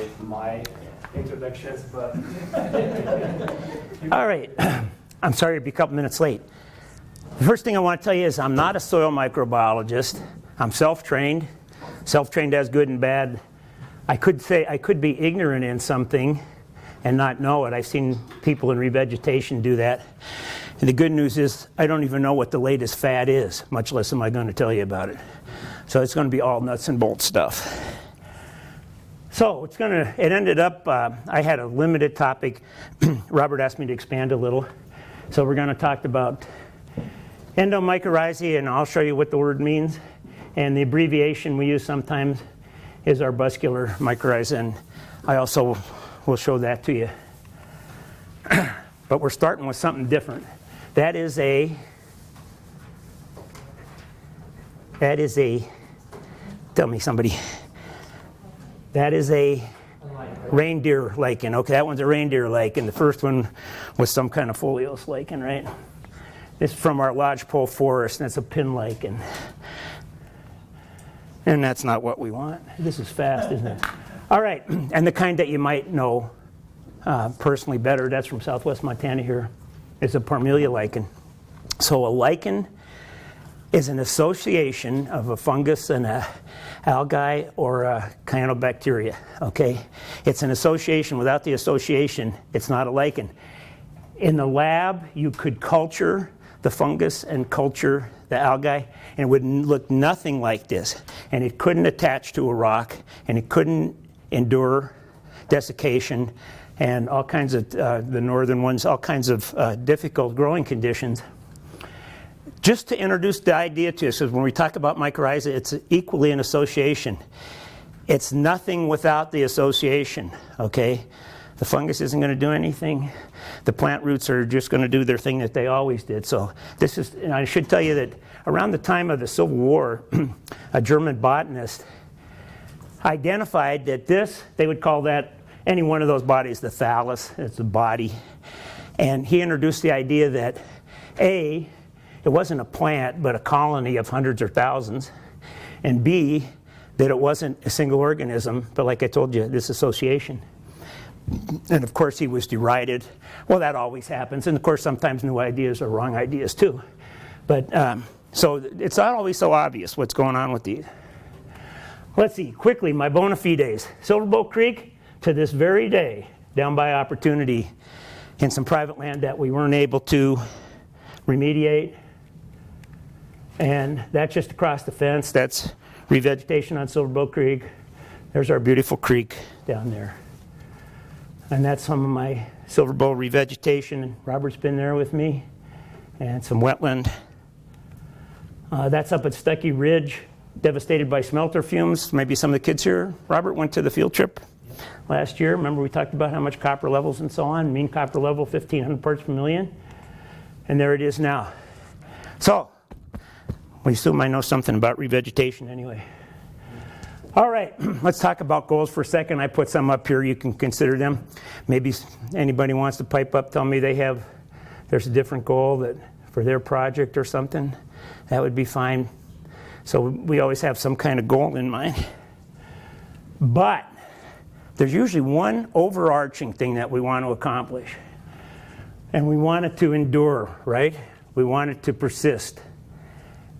with my introductions, but All right. I'm sorry to be a couple minutes late. The first thing I want to tell you is I'm not a soil microbiologist. I'm self-trained as good and bad. I could be ignorant in something and not know it. I've seen people in revegetation do that. And the good news is I don't even know what the latest fad is, much less am I going to tell you about it. So it's going to be all nuts and bolts stuff. So it ended up, I had a limited topic. Robert asked me to expand a little. So we're going to talk about endomycorrhizae, and I'll show you what the word means. And the abbreviation we use sometimes is arbuscular mycorrhiza, and I also will show that to you. But we're starting with something different. That is a, tell me somebody. That is a reindeer lichen. Okay, that one's a reindeer lichen. The first one was some kind of foliose lichen, right? This is from our lodgepole forest, and it's a pin lichen. And that's not what we want. This is fast, isn't it? All right, and the kind that you might know personally better, that's from southwest Montana here, is a Parmelia lichen. So a lichen is an association of a fungus and a algae or a cyanobacteria, okay? It's an association. Without the association, it's not a lichen. In the lab, you could culture the fungus and culture the algae, and it would look nothing like this. And it couldn't attach to a rock, and it couldn't endure desiccation, and all kinds of, the northern ones, all kinds of difficult growing conditions. Just to introduce the idea to you, so when we talk about mycorrhiza, it's equally an association. It's nothing without the association, okay? The fungus isn't going to do anything. The plant roots are just going to do their thing that they always did. So this is, and I should tell you that around the time of the Civil War, a German botanist identified that this, they would call that, any one of those bodies, the thallus, it's a body. And he introduced the idea that A, it wasn't a plant, but a colony of hundreds or thousands. And B, that it wasn't a single organism, but like I told you, this association. And of course he was derided. Well, that always happens. And of course sometimes new ideas are wrong ideas too. But so it's not always so obvious what's going on with these. Let's see, quickly, my bona fides. Silverbow Creek, to this very day, down by Opportunity, in some private land that we weren't able to remediate. And that's just across the fence. That's revegetation on Silverbow Creek. There's our beautiful creek down there. And that's some of my Silverbow revegetation. Robert's been there with me. And some wetland. That's up at Stuckey Ridge, devastated by smelter fumes. Maybe some of the kids here, Robert, went to the field trip last year. Remember we talked about how much copper levels and so on. Mean copper level, 1,500 parts per million. And there it is now. So, we assume I know something about revegetation anyway. All right, let's talk about goals for a second. I put some up here. You can consider them. Maybe anybody wants to pipe up, tell me there's a different goal that for their project or something. That would be fine. So we always have some kind of goal in mind. But there's usually one overarching thing that we want to accomplish. And we want it to endure, right? We want it to persist.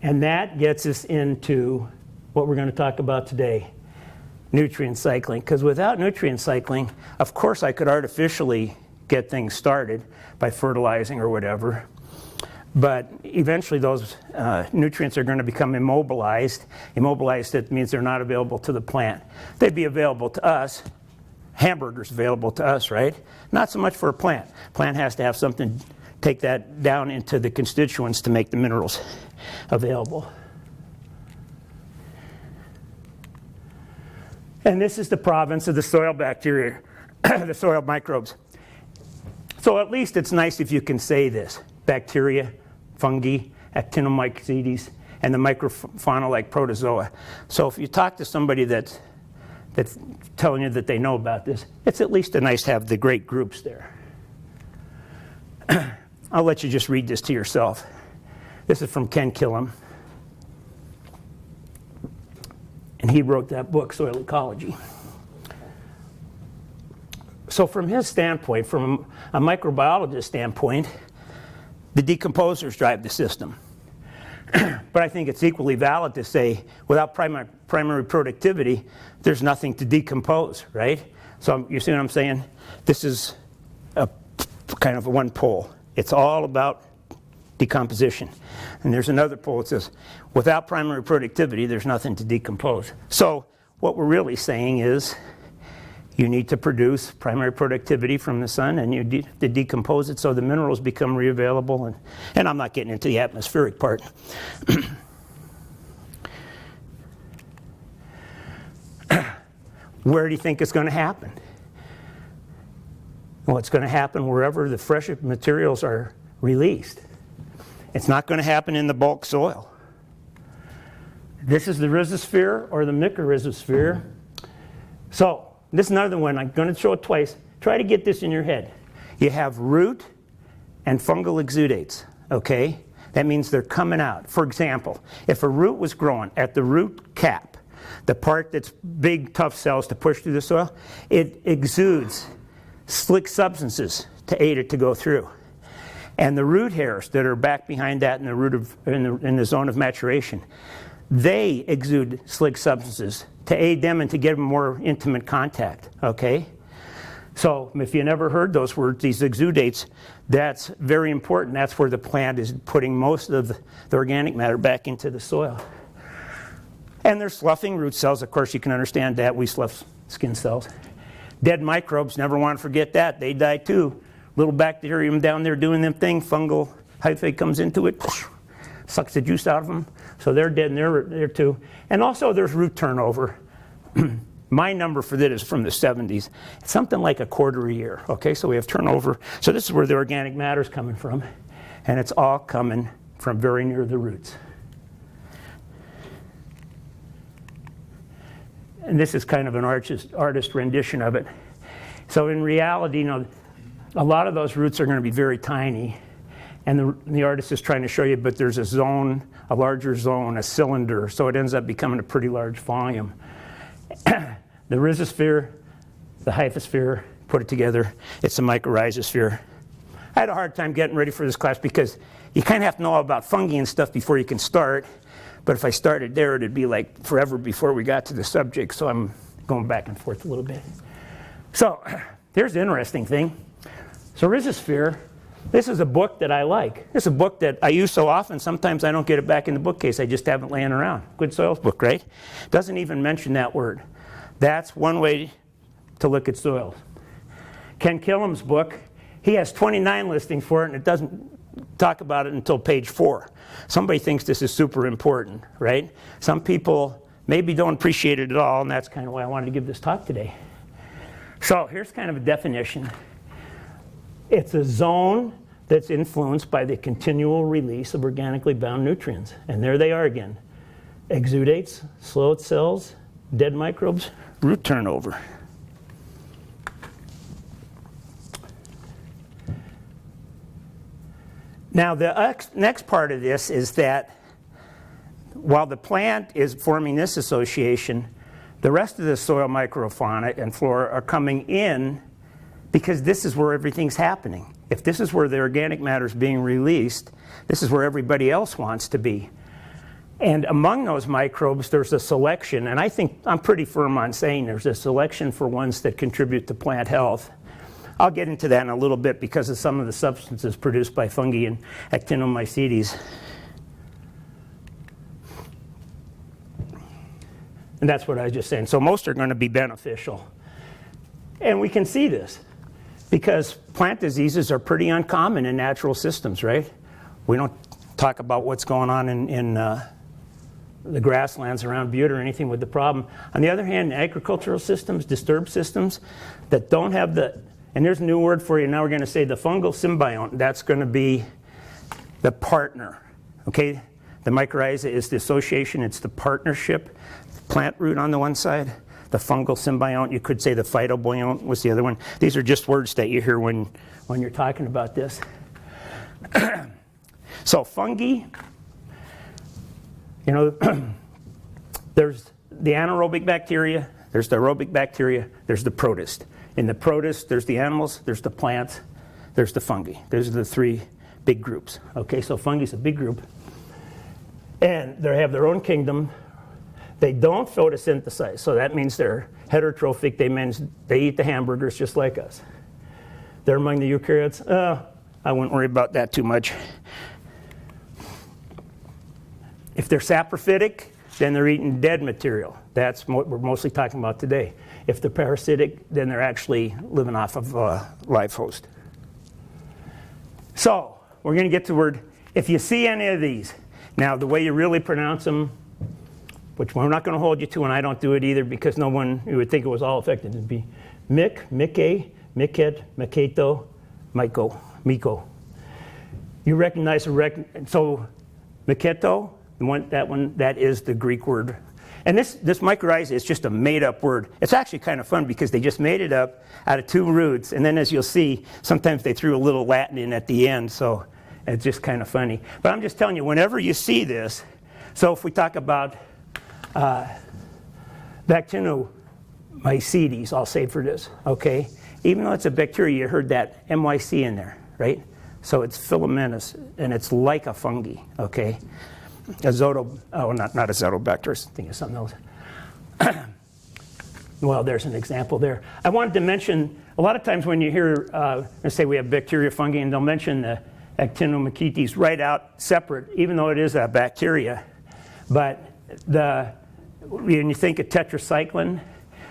And that gets us into what we're going to talk about today, nutrient cycling. Because without nutrient cycling, of course I could artificially get things started by fertilizing or whatever. But eventually those nutrients are going to become immobilized. Immobilized, that means they're not available to the plant. They'd be available to us. Hamburgers available to us, right? Not so much for a plant. Plant has to have something, take that down into the constituents to make the minerals available. And this is the province of the soil bacteria, the soil microbes. So at least it's nice if you can say this. Bacteria, fungi, actinomycetes, and the microfauna like protozoa. So if you talk to somebody that's telling you that they know about this, it's at least nice to have the great groups there. I'll let you just read this to yourself. This is from Ken Killam. And he wrote that book, Soil Ecology. so from his standpoint, from a microbiologist standpoint, the decomposers drive the system. But I think it's equally valid to say without primary productivity, there's nothing to decompose, right? So you see what I'm saying? This is a kind of a one pole. It's all about decomposition. And there's another pole that says without primary productivity, there's nothing to decompose. So what we're really saying is you need to produce primary productivity from the sun, and you need to decompose it so the minerals become reavailable. And I'm not getting into the atmospheric part. Where do you think it's going to happen? Well, it's going to happen wherever the fresh materials are released. It's not going to happen in the bulk soil. This is the rhizosphere or the mycorrhizosphere. So, this is another one. I'm going to show it twice. Try to get this in your head. You have root and fungal exudates, okay? That means they're coming out. For example, if a root was growing at the root cap, the part that's big, tough cells to push through the soil, it exudes slick substances to aid it to go through. And the root hairs that are back behind that in the root of, in the zone of maturation, they exude slick substances to aid them and to give them more intimate contact, okay? So if you never heard those words, these exudates, that's very important. That's where the plant is putting most of the organic matter back into the soil. And they're sloughing root cells. Of course, you can understand that. We slough skin cells. Dead microbes, never want to forget that. They die too. Little bacterium down there doing them thing. Fungal hyphae comes into it, sucks the juice out of them. So they're dead and they're there too. And also there's root turnover. My number for that is from the 70s. It's something like a quarter a year. Okay, so we have turnover. So this is where the organic matter is coming from. And it's all coming from very near the roots. And this is kind of an artist rendition of it. So in reality, you know, a lot of those roots are going to be very tiny. And the artist is trying to show you, but there's a zone, a larger zone, a cylinder, so it ends up becoming a pretty large volume. The rhizosphere, the hyphosphere, put it together, it's a mycorrhizosphere. I had a hard time getting ready for this class because you kind of have to know all about fungi and stuff before you can start. But if I started there, it'd be like forever before we got to the subject, so I'm going back and forth a little bit. So here's the interesting thing. So rhizosphere, this is a book that I like. This is a book that I use so often, sometimes I don't get it back in the bookcase. I just have it laying around. Good soils book, right? Doesn't even mention that word. That's one way to look at soils. Ken Killam's book, he has 29 listings for it, and it doesn't talk about it until page 4. Somebody thinks this is super important, right? Some people maybe don't appreciate it at all, and that's kind of why I wanted to give this talk today. So here's kind of a definition. It's a zone that's influenced by the continual release of organically bound nutrients. And there they are again. Exudates, slow cells, dead microbes, root turnover. Now the next part of this is that while the plant is forming this association, the rest of the soil microfauna and flora are coming in because this is where everything's happening. If this is where the organic matter is being released, this is where everybody else wants to be. And among those microbes, there's a selection, and I think I'm pretty firm on saying there's a selection for ones that contribute to plant health. I'll get into that in a little bit because of some of the substances produced by fungi and actinomycetes. And that's what I was just saying. So most are going to be beneficial. And we can see this because plant diseases are pretty uncommon in natural systems, right? We don't talk about what's going on in the grasslands around Butte or anything with the problem. On the other hand, agricultural systems, disturbed systems that don't have the, and there's a new word for you, now we're going to say the fungal symbiont, that's going to be the partner, okay? The mycorrhiza is the association, it's the partnership. Plant root on the one side, the fungal symbiont, you could say the phytobiont was the other one. These are just words that you hear when you're talking about this. So fungi, you know, there's the anaerobic bacteria, There's the aerobic bacteria, there's the protist. In the protist, there's the animals, there's the plants, there's the fungi. Those are the three big groups. Okay, so fungi is a big group. And they have their own kingdom. They don't photosynthesize, so that means they're heterotrophic. They eat the hamburgers just like us. They're among the eukaryotes. I wouldn't worry about that too much. If they're saprophytic, then they're eating dead material. That's what we're mostly talking about today. If they're parasitic, then they're actually living off of a live host. So we're going to get to word, if you see any of these, now the way you really pronounce them, which we're not going to hold you to, and I don't do it either because no one, you would think it was all affected. It'd be Mick, Mikke, Miket, Miketo, Myco, Miko. You recognize so Miketo, that is the Greek word. And this mycorrhiza is just a made-up word. It's actually kind of fun because they just made it up out of two roots, and then as you'll see, sometimes they threw a little Latin in at the end, so it's just kind of funny. But I'm just telling you, whenever you see this, so if we talk about Bacteromacetes, I'll say for this, okay? Even though it's a bacteria, you heard that MYC in there, right? So it's filamentous, and it's like a fungi, okay? Not Azotobacter, I think it's something else. Well, there's an example there. I wanted to mention, a lot of times when you hear, let's say we have bacteria, fungi, and they'll mention the Actinomycetes right out separate, even though it is a bacteria. But when you think of tetracycline,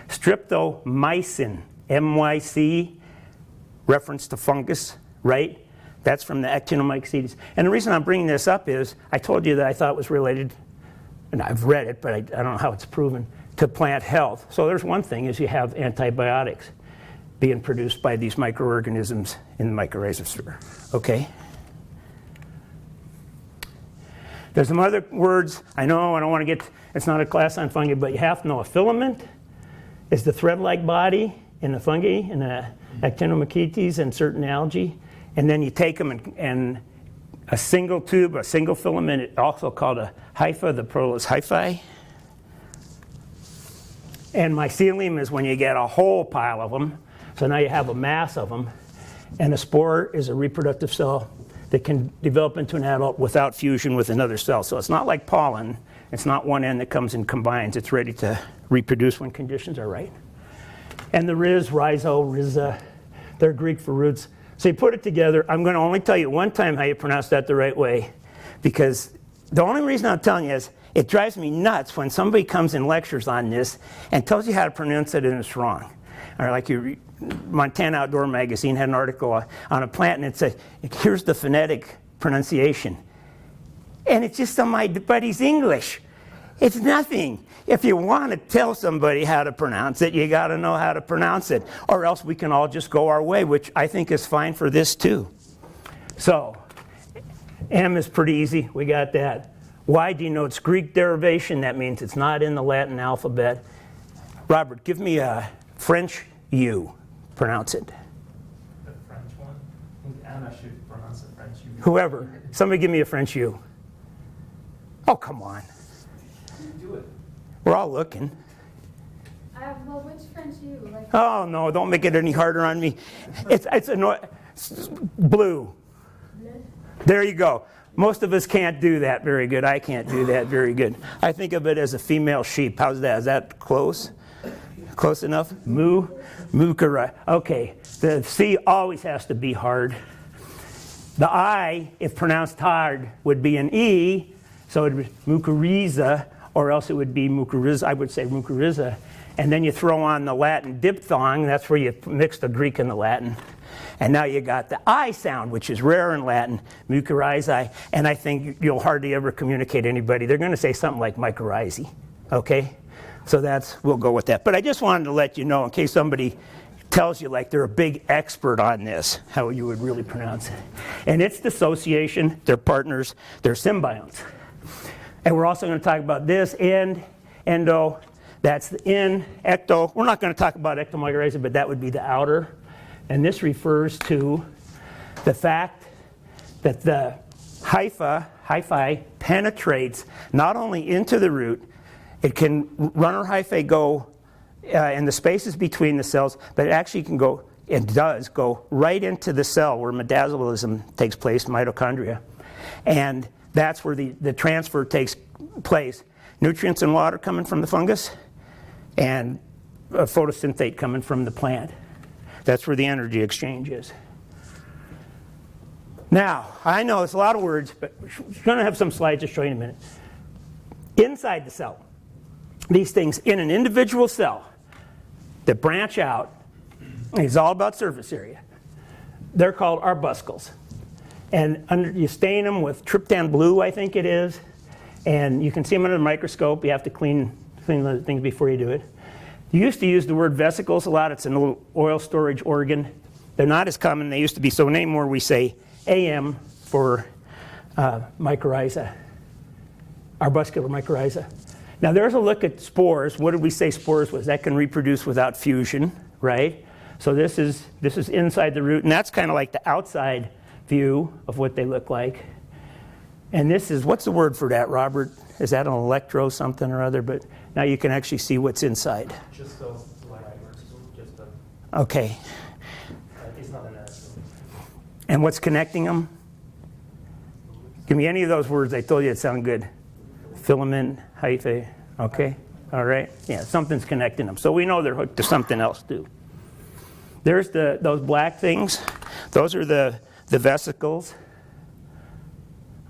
streptomycin, MYC, reference to fungus, right? That's from the Actinomycetes. And the reason I'm bringing this up is I told you that I thought it was related, and I've read it, but I don't know how it's proven, to plant health. So there's one thing is you have antibiotics being produced by these microorganisms in the mycorrhizal sphere, okay? There's some other words. I know I don't want to get, it's not a class on fungi, but you have to know a filament is the thread-like body in the fungi, in the Actinomycetes and certain algae. And then you take them and a single tube, a single filament, also called a hypha, the plural is hyphae. And mycelium is when you get a whole pile of them. So now you have a mass of them. And a spore is a reproductive cell that can develop into an adult without fusion with another cell. So it's not like pollen. It's not one end that comes and combines. It's ready to reproduce when conditions are right. And the rhiza, they're Greek for roots. So you put it together. I'm going to only tell you one time how you pronounce that the right way, because the only reason I'm telling you is it drives me nuts when somebody comes and lectures on this and tells you how to pronounce it and it's wrong. Or like Montana Outdoor Magazine had an article on a plant and it said, here's the phonetic pronunciation. And it's just somebody's English. It's nothing. If you want to tell somebody how to pronounce it, you got to know how to pronounce it. Or else we can all just go our way, which I think is fine for this too. So, M is pretty easy. We got that. Y denotes Greek derivation. That means it's not in the Latin alphabet. Robert, give me a French U. Pronounce it. The French one? I think Anna should pronounce the French U. Whoever. Somebody give me a French U. Oh, come on. Do it. We're all looking. Well, which French U? Like, Oh, no, don't make it any harder on me. It's blue. There you go. Most of us can't do that very good. I can't do that very good. I think of it as a female sheep. How's that? Is that close? Close enough? Mycorrhiza. Okay, the C always has to be hard. The I, if pronounced hard, would be an E, so it would be mycorrhiza, or else it would be mycorrhiza. I would say mycorrhiza. And then you throw on the Latin diphthong. That's where you mix the Greek and the Latin. And now you got the I sound, which is rare in Latin, mycorrhizae. And I think you'll hardly ever communicate anybody. They're going to say something like mycorrhizae. Okay? So we'll go with that. But I just wanted to let you know, in case somebody tells you like they're a big expert on this, how you would really pronounce it. And it's dissociation. They're partners. They're symbionts. And we're also going to talk about this, endo. That's the in, ecto. We're not going to talk about ectomycorrhiza, but that would be the outer. And this refers to the fact that the hyphae penetrates not only into the root, it can, runner hyphae go and the spaces between the cells, but it actually can go, it does go right into the cell where metabolism takes place, mitochondria. And that's where the transfer takes place. Nutrients and water coming from the fungus, and photosynthate coming from the plant. That's where the energy exchange is. Now, I know it's a lot of words, but we're going to have some slides to show you in a minute. Inside the cell, these things in an individual cell that branch out, it's all about surface area. They're called arbuscles. And you stain them with tryptan blue, I think it is, and you can see them under the microscope. You have to clean the things before you do it. You used to use the word vesicles a lot. It's a little oil storage organ. They're not as common as they used to be, so anymore we say AM for mycorrhiza, arbuscular mycorrhiza. Now there's a look at spores. What did we say spores was? That can reproduce without fusion, right? So this is inside the root, and that's kind of like the outside view of what they look like. And this is, what's the word for that, Robert? Is that an electro something or other? But now you can actually see what's inside. Just those light words, just the, Okay. it's not an acid. And what's connecting them? Give me any of those words. I told you it sounded good. Filament, hyphae. Okay. All right. Yeah, something's connecting them. So we know they're hooked to something else too. There's those black things. Those are the vesicles.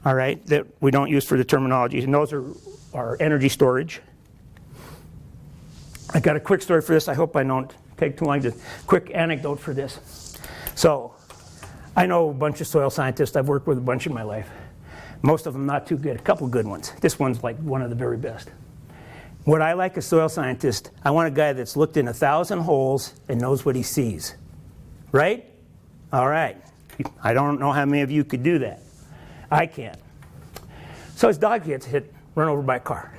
All right, that we don't use for the terminology. And those are energy storage. I got a quick story for this. I hope I don't take too long. Quick anecdote for this. So, I know a bunch of soil scientists. I've worked with a bunch in my life. Most of them not too good. A couple good ones. This one's like one of the very best. What I like as a soil scientist, I want a guy that's looked in 1,000 holes and knows what he sees. Right? All right. I don't know how many of you could do that. I can't. So his dog gets run over by a car.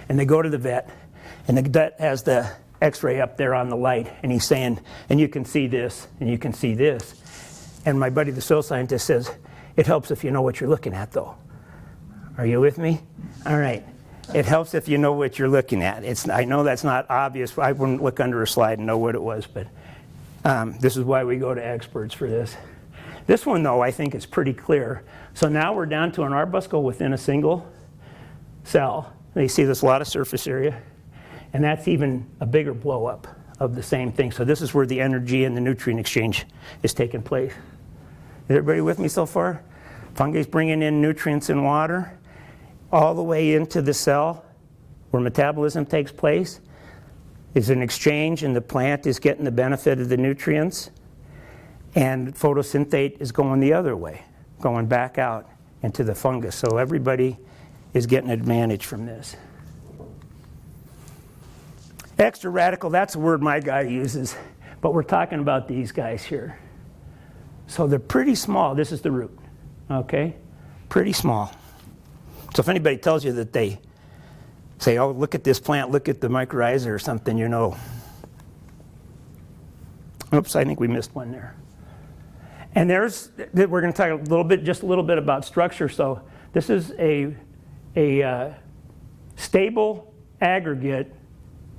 And they go to the vet, and the vet has the x-ray up there on the light, and he's saying, and you can see this, and you can see this. And my buddy, the soil scientist, says, it helps if you know what you're looking at, though. Are you with me? All right. It helps if you know what you're looking at. I know that's not obvious. I wouldn't look under a slide and know what it was, but this is why we go to experts for this. This one, though, I think is pretty clear. So now we're down to an arbuscle within a single cell. You see there's a lot of surface area, and that's even a bigger blow-up of the same thing. So this is where the energy and the nutrient exchange is taking place. Is everybody with me so far? Fungi is bringing in nutrients and water all the way into the cell where metabolism takes place. Is an exchange, and the plant is getting the benefit of the nutrients. And photosynthate is going the other way, going back out into the fungus. So everybody is getting advantage from this. Extra radical, that's a word my guy uses, but we're talking about these guys here. So they're pretty small. This is the root, okay? Pretty small. So if anybody tells you that they say, oh, look at this plant, look at the mycorrhiza or something, you know. Oops, I think we missed one there. And we're going to talk just a little bit about structure. So this is a stable aggregate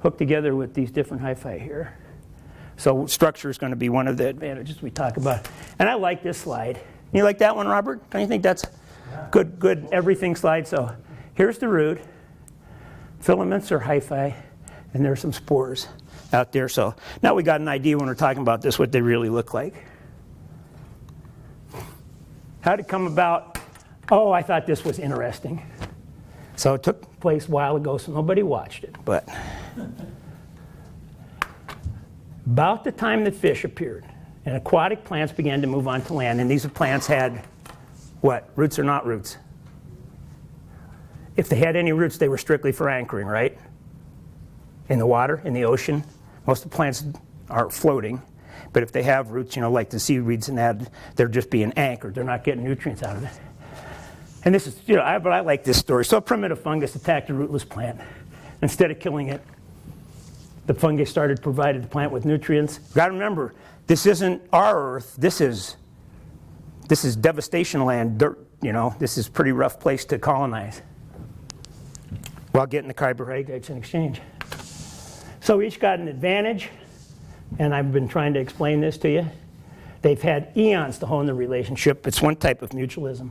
hooked together with these different hyphae here. So structure is going to be one of the advantages we talk about. And I like this slide. You like that one, Robert? Don't you think that's good everything slide? So here's the root. Filaments are hyphae, and there's some spores out there. So now we got an idea when we're talking about this what they really look like. How did it come about? Oh, I thought this was interesting. So it took place a while ago, so nobody watched it. But about the time that fish appeared, and aquatic plants began to move onto land, and these plants had what? Roots or not roots? If they had any roots, they were strictly for anchoring, right? In the water, in the ocean. Most of the plants are floating. But if they have roots, like the seaweeds and that, they're just being anchored. They're not getting nutrients out of it. And this is, but I like this story. So a primitive fungus attacked a rootless plant. Instead of killing it, the fungi started providing the plant with nutrients. You got to remember, this isn't our earth. This is devastation land, dirt. This is a pretty rough place to colonize while getting the carbohydrates in exchange. So each got an advantage, and I've been trying to explain this to you. They've had eons to hone the relationship. It's one type of mutualism.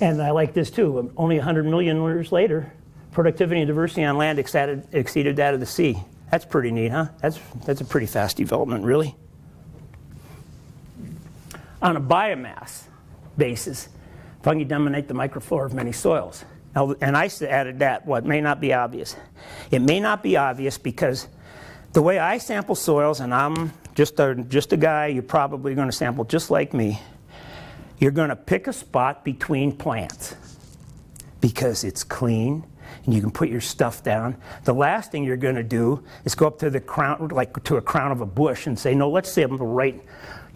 And I like this too. Only 100 million years later, productivity and diversity on land exceeded that of the sea. That's pretty neat, huh? That's a pretty fast development, really. On a biomass basis, fungi dominate the microflora of many soils. Now, and I added that, what may not be obvious. It may not be obvious because the way I sample soils, and I'm just a guy, you're probably going to sample just like me, you're going to pick a spot between plants because it's clean and you can put your stuff down. The last thing you're going to do is go up to the crown, like to a crown of a bush, and say, no, let's sample right,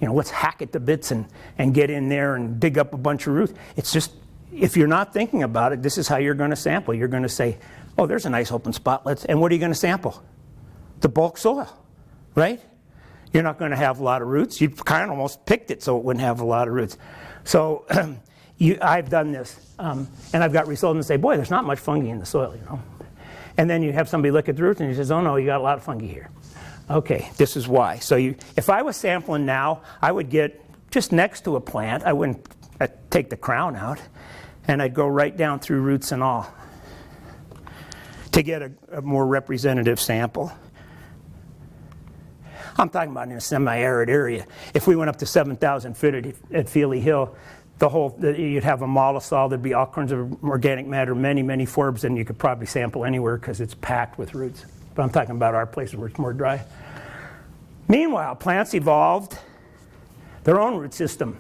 let's hack it to bits and get in there and dig up a bunch of roots. It's just, if you're not thinking about it, this is how you're going to sample. You're going to say, oh, there's a nice open spot. And what are you going to sample? The bulk soil, right? You're not going to have a lot of roots. You kind of almost picked it so it wouldn't have a lot of roots. So I've done this, and I've got results and say, boy, there's not much fungi in the soil, And then you have somebody look at the roots and he says, oh no, you got a lot of fungi here. Okay, this is why. So if I was sampling now, I would get just next to a plant. I wouldn't take the crown out, and I'd go right down through roots and all to get a more representative sample. I'm talking about in a semi-arid area. If we went up to 7,000 feet at Feely Hill, you'd have a mollisol, there'd be all kinds of organic matter, many, many forbs, and you could probably sample anywhere because it's packed with roots. But I'm talking about our places where it's more dry. Meanwhile, plants evolved their own root system.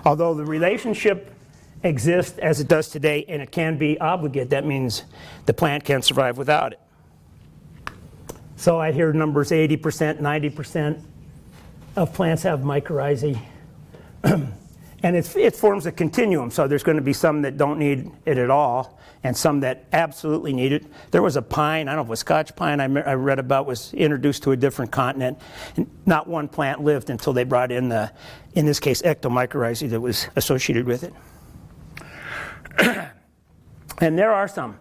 Although the relationship exists as it does today, and it can be obligate, that means the plant can't survive without it. So I hear numbers 80%, 90% of plants have mycorrhizae. And it forms a continuum, so there's going to be some that don't need it at all, and some that absolutely need it. There was a pine, I don't know if it was Scotch pine, I read about, was introduced to a different continent, and not one plant lived until they brought in this case, ectomycorrhizae that was associated with it. And there are some.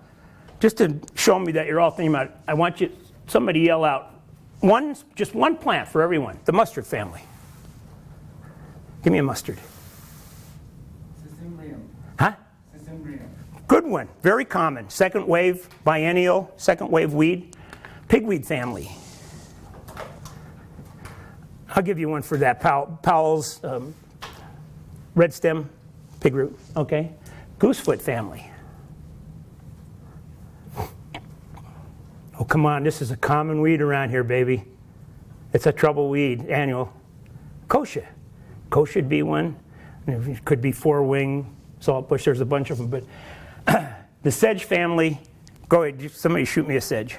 Just to show me that you're all thinking about it, I want somebody yell out, just one plant for everyone, the mustard family. Give me a mustard. Huh? Good one, very common. Second wave, biennial, second wave weed. Pigweed family. I'll give you one for that. Powell's red stem pigroot, okay? Goosefoot family. Oh, come on, this is a common weed around here, baby. It's a trouble weed, annual. Kochia. Kochia'd be one. It could be four-wing, saltbush, there's a bunch of them. But the sedge family, go ahead, somebody shoot me a sedge.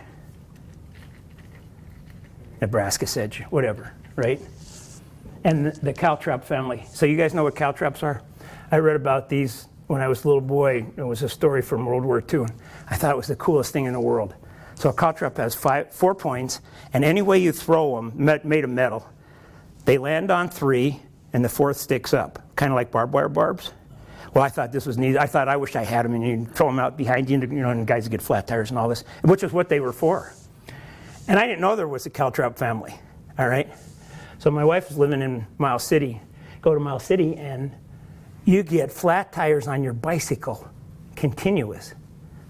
Nebraska sedge, whatever, right? And the caltrop family. So you guys know what caltrops are? I read about these when I was a little boy. It was a story from World War II. And I thought it was the coolest thing in the world. So a caltrop has 4 points, and any way you throw them, made of metal, they land on 3, and the 4th sticks up, kind of like barbed wire barbs. Well, I thought this was neat. I wish I had them, and you throw them out behind you, and guys get flat tires and all this, which is what they were for. And I didn't know there was a caltrop family, all right? So my wife was living in Miles City. Go to Miles City, and you get flat tires on your bicycle, continuous.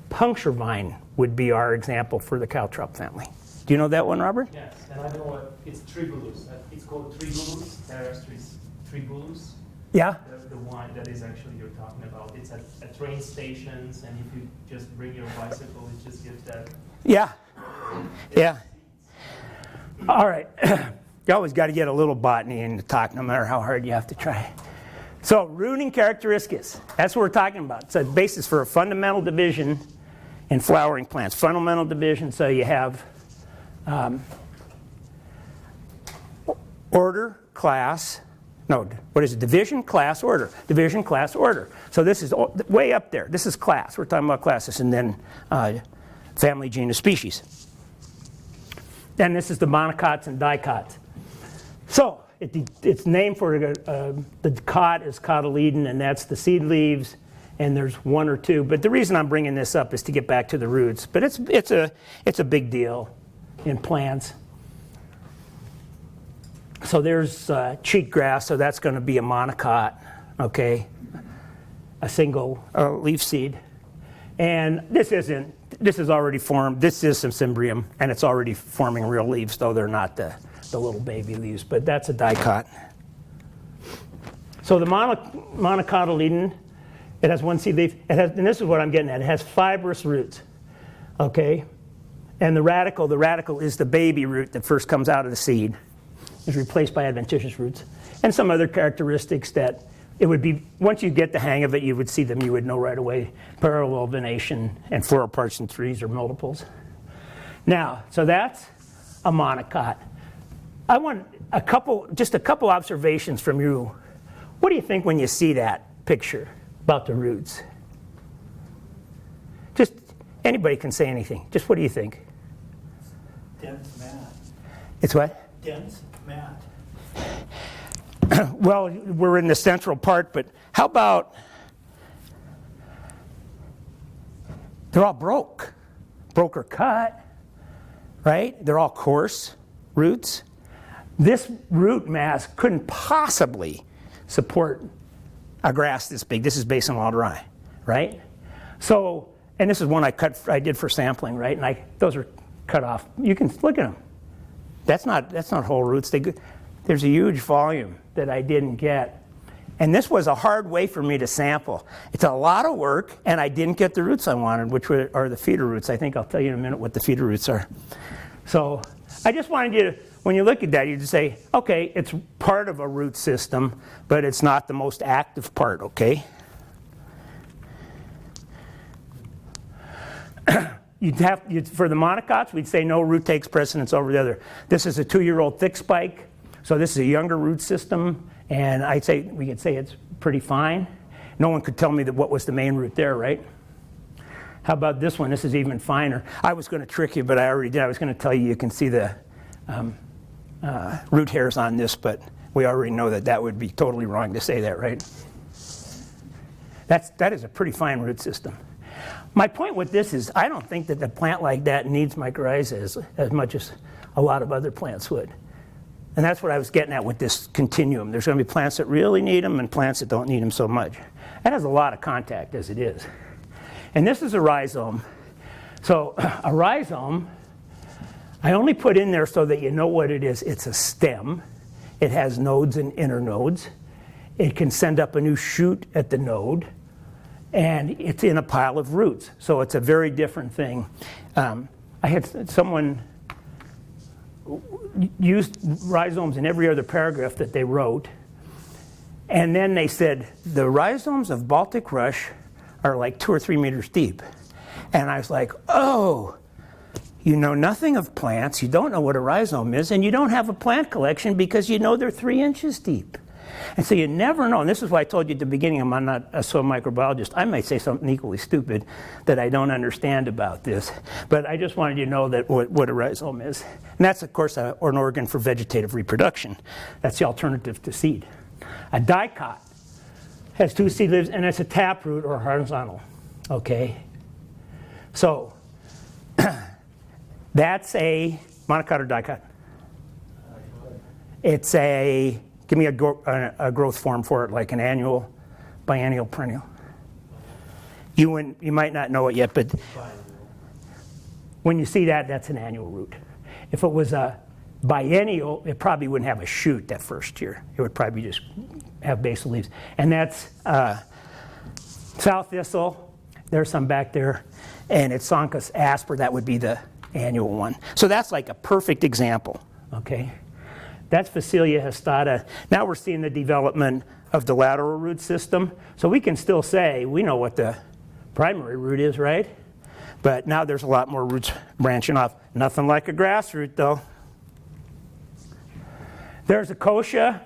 Puncture vine would be our example for the caltrop family. Do you know that one, Robert? Yes, and I know what it's tribulus. It's called tribulus, terrestris tribulus. Yeah? The one that is actually you're talking about. It's at train stations, and if you just bring your bicycle, it just gives that. Yeah. Yeah. All right. You always got to get a little botany in the talk, no matter how hard you have to try. So, rooting characteristics. That's what we're talking about. It's a basis for a fundamental division in flowering plants. Fundamental division, so you have order, class. No, what is it? Division, class, order. Division, class, order. So this is way up there. This is class. We're talking about classes. And then family, genus, species. Then this is the monocots and dicots. So it's named for the dicot is cotyledon, and that's the seed leaves and there's one or two. But the reason I'm bringing this up is to get back to the roots. But it's a big deal in plants. So there's cheatgrass, so that's going to be a monocot, okay, a single leaf seed. And this is already formed. This is some cymbrium, and it's already forming real leaves, though they're not the little baby leaves. But that's a dicot. So the monocotyledon, it has one seed leaf. It has, and this is what I'm getting at. It has fibrous roots, okay. And the radical is the baby root that first comes out of the seed. Is replaced by adventitious roots, and some other characteristics that it would be, once you get the hang of it, you would see them, you would know right away. Parallel venation and floral parts in threes or multiples. Now, so that's a monocot. I want just a couple observations from you. What do you think when you see that picture about the roots? Just anybody can say anything. Just what do you think? Dense mat. It's what? Dense mat. Well, we're in the central part, but how about they're all broke or cut, right? They're all coarse roots. This root mass couldn't possibly support a grass this big. This is basin wall dry, right? So, and this is one I did for sampling, right? And those are cut off. You can look at them. That's not whole roots. There's a huge volume that I didn't get. And this was a hard way for me to sample. It's a lot of work, and I didn't get the roots I wanted, which are the feeder roots. I think I'll tell you in a minute what the feeder roots are. So I just wanted you to, when you look at that, you just say, okay, it's part of a root system, but it's not the most active part, okay? For the monocots, we'd say no root takes precedence over the other. This is a 2-year-old thick spike, so this is a younger root system, and we could say it's pretty fine. No one could tell me what was the main root there, right? How about this one? This is even finer. I was going to trick you, but I already did. I was going to tell you can see the root hairs on this, but we already know that would be totally wrong to say that, right? That is a pretty fine root system. My point with this is I don't think that a plant like that needs mycorrhiza as much as a lot of other plants would. And that's what I was getting at with this continuum. There's going to be plants that really need them and plants that don't need them so much. That has a lot of contact as it is. And this is a rhizome. So a rhizome, I only put in there so that you know what it is. It's a stem. It has nodes and internodes. It can send up a new shoot at the node. And it's in a pile of roots. So it's a very different thing. I had someone used rhizomes in every other paragraph that they wrote. And then they said, the rhizomes of Baltic rush are like 2 or 3 meters deep. And I was like, oh, you know nothing of plants, you don't know what a rhizome is, and you don't have a plant collection because you know they're 3 inches deep. And so you never know, and this is why I told you at the beginning I'm not a soil microbiologist. I might say something equally stupid that I don't understand about this. But I just wanted you to know that what a rhizome is. And that's, of course, an organ for vegetative reproduction. That's the alternative to seed. A dicot has 2 seed leaves, and it's a taproot or horizontal. Okay? So that's a monocot or dicot. It's a... Give me a growth form for it, like an annual, biennial, perennial. You might not know it yet, but when you see that, that's an annual root. If it was a biennial, it probably wouldn't have a shoot that first year. It would probably just have basal leaves. And that's south thistle. There's some back there. And it's Sonchus asper. That would be the annual one. So that's like a perfect example, okay? That's Phacelia hastata. Now we're seeing the development of the lateral root system. So we can still say we know what the primary root is, right? But now there's a lot more roots branching off. Nothing like a grass root, though. There's a kochia,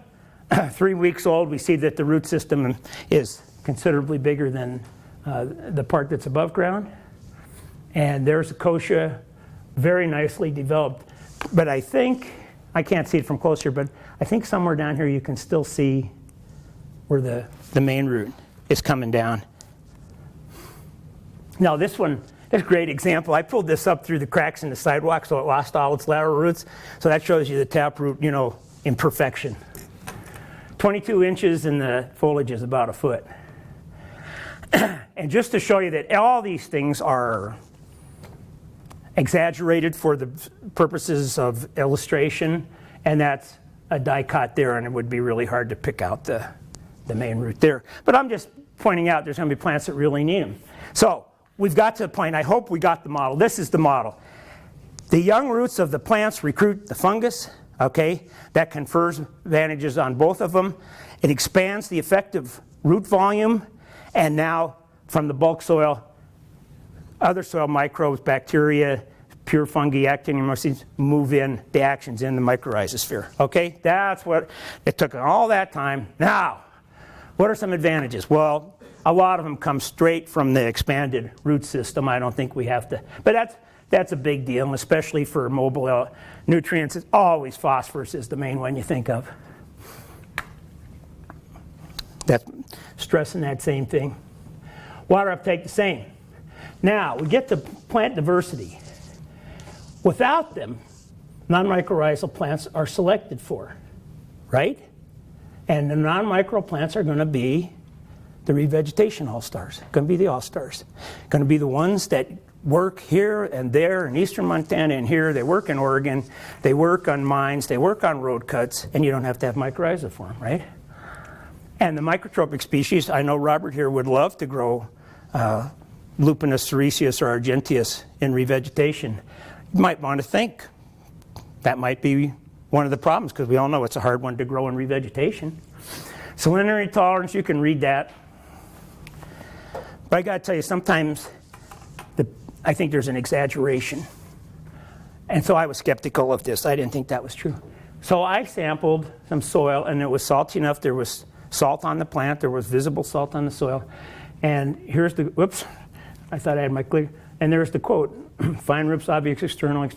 3 weeks old. We see that the root system is considerably bigger than the part that's above ground. And there's a kochia, very nicely developed. But I think... I can't see it from close here, but I think somewhere down here you can still see where the main root is coming down. Now this one, that's a great example. I pulled this up through the cracks in the sidewalk so it lost all its lateral roots. So that shows you the taproot, in perfection. 22 inches and the foliage is about a foot. And just to show you that all these things are exaggerated for the purposes of illustration, and that's a dicot there, and it would be really hard to pick out the main root there. But I'm just pointing out there's going to be plants that really need them. So we've got to the point, I hope we got the model. This is the model. The young roots of the plants recruit the fungus, okay? That confers advantages on both of them. It expands the effective root volume, and now from the bulk soil, other soil microbes, bacteria, pure fungi, actinomycetes move in the actions in the mycorrhizosphere. Okay, that's what it took all that time. Now, what are some advantages? Well, a lot of them come straight from the expanded root system. I don't think we have to, but that's a big deal, and especially for mobile nutrients. It's always phosphorus is the main one you think of. That's stressing that same thing. Water uptake the same. Now, we get to plant diversity. Without them, non-mycorrhizal plants are selected for, right? And the non-mycorrhizal plants are going to be the revegetation all-stars, going to be the all-stars. Going to be the ones that work here and there in eastern Montana and here. They work in Oregon. They work on mines. They work on road cuts, and you don't have to have mycorrhiza for them, right? And the microtropic species, I know Robert here would love to grow Lupinus sericius or argentius in revegetation. You might want to think that might be one of the problems, because we all know it's a hard one to grow in revegetation. Salinity tolerance, you can read that. But I got to tell you, sometimes I think there's an exaggeration. And so I was skeptical of this. I didn't think that was true. So I sampled some soil, and it was salty enough. There was salt on the plant. There was visible salt on the soil. And here's the, whoops, I thought I had my clear. And there's the quote, fine roots, obvious external.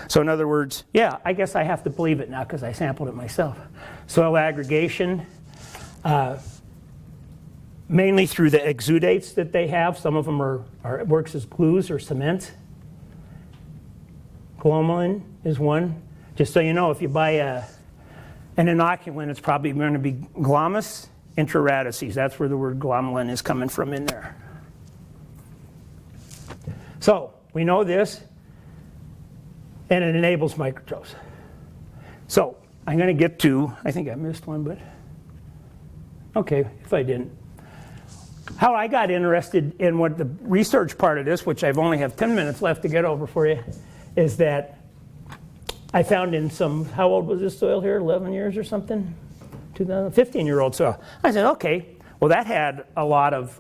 So in other words, yeah, I guess I have to believe it now because I sampled it myself. Soil aggregation, mainly through the exudates that they have. Some of them works as glues or cement. Glomalin is one. Just so you know, if you buy an inoculant, it's probably going to be Glomus intraradices. That's where the word glomalin is coming from in there. So we know this, and it enables microtrophs. So I'm going to get to, I think I missed one, but okay, if I didn't. How I got interested in what the research part of this, which I've only have 10 minutes left to get over for you, is that I found in some, how old was this soil here, 11 years or something? 15-year-old soil. I said, okay, well that had a lot of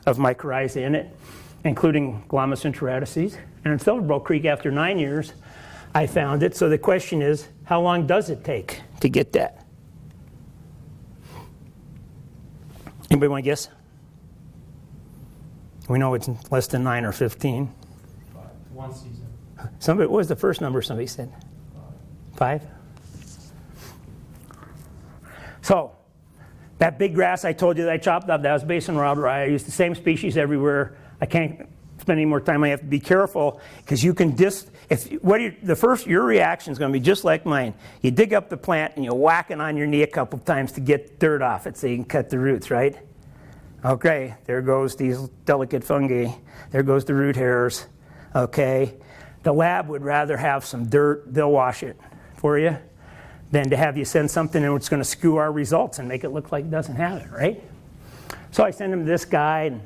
mycorrhiza in it, including Glomus intraradices. And in Silverbell Creek, after 9 years, I found it. So the question is, how long does it take to get that? Anybody want to guess? We know it's less than 9 or 15. 1 season. What was the first number somebody said? 5? So, that big grass I told you that I chopped up, that was basin rod. I used the same species everywhere. I can't spend any more time. I have to be careful because you can your reaction is going to be just like mine. You dig up the plant and you whack it on your knee a couple times to get dirt off it so you can cut the roots, right? Okay, there goes these delicate fungi. There goes the root hairs. Okay, the lab would rather have some dirt. They'll wash it for you than to have you send something and it's going to skew our results and make it look like it doesn't have it, right? So I send them this guy,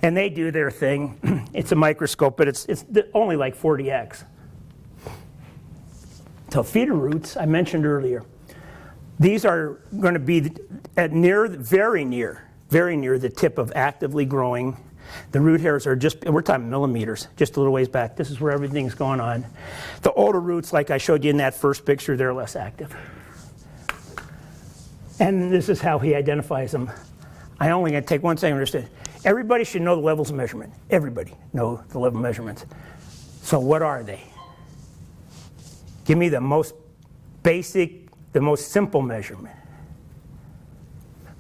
and they do their thing. It's a microscope, but it's only like 40x. So feeder roots, I mentioned earlier, these are going to be at very near the tip of actively growing. The root hairs are we're talking millimeters, just a little ways back. This is where everything's going on. The older roots, like I showed you in that first picture, they're less active. And this is how he identifies them. I'm only going to take one second to understand. Everybody should know the levels of measurement. Everybody know the level of measurements. So what are they? Give me the most basic, the most simple measurement.